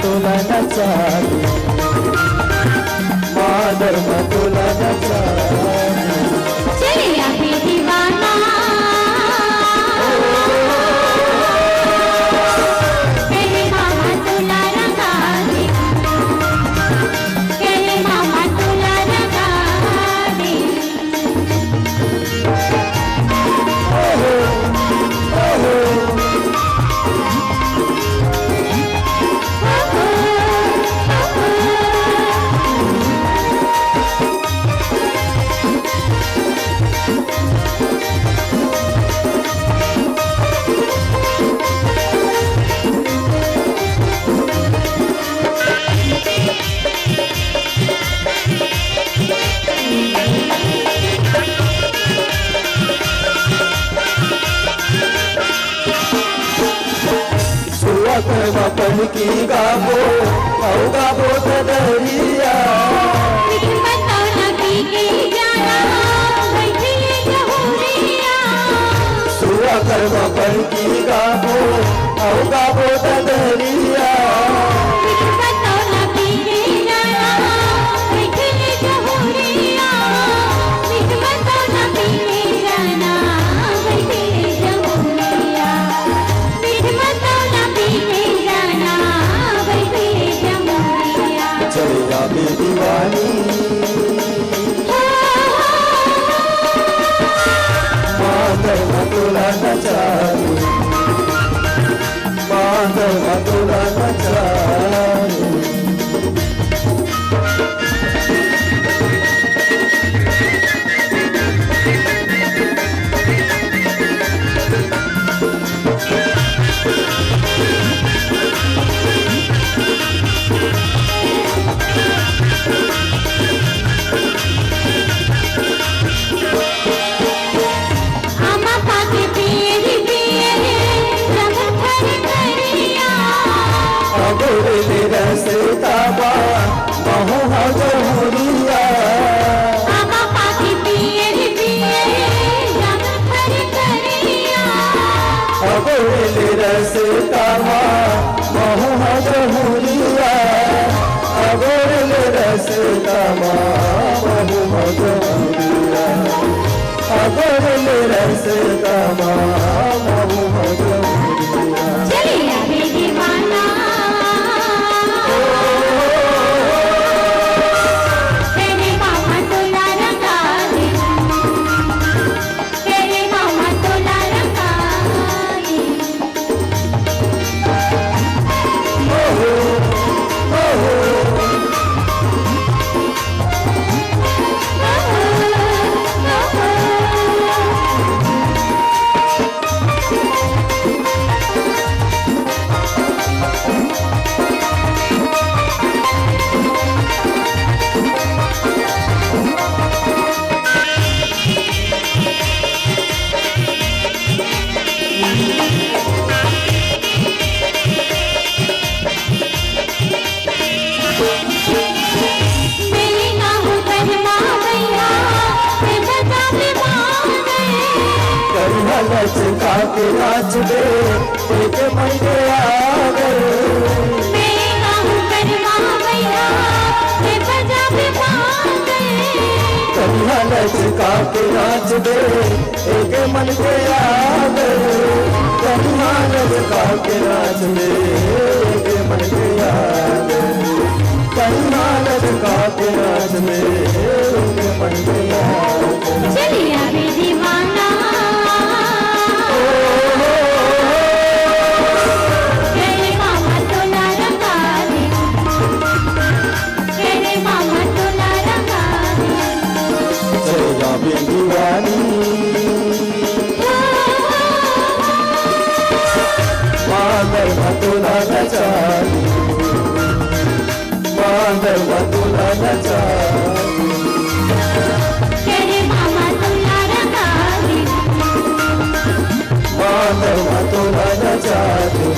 तुला नचावी, माधर तुला नचावी। चलिया भी दीवाना कहे मामा तुला रंगा दे, कहे मामा तुला रंगा दे। बापन की गाबो औ गाबो दरिया, सुआ कर बापन की गाबो औ गाबो दरिया। चलिया भी दीवानी माधर तुला नचावी, माधर तुला नचावी। रसताबा महू हजूरिया, अगोल रसताबा महू हजूरिया, अगोल रसताबा महू हजूरिया, अगोल रसताबा महू हजूरिया। चलिया भी दीवाना लचका के नाच दे एक महीने आ गए, कन्या लचका के नाच दे एक मन के आ गए, कन्या लचका के नाच दे एक मन के आ गए, कन्या लचका के नाच दे एक मन के आ गए। चलिया भी दीवाना दीवानी माधर तुला नचावी, माधर तुला नचावी। मामा तुला रंगा दे, माधर तुला नचावी।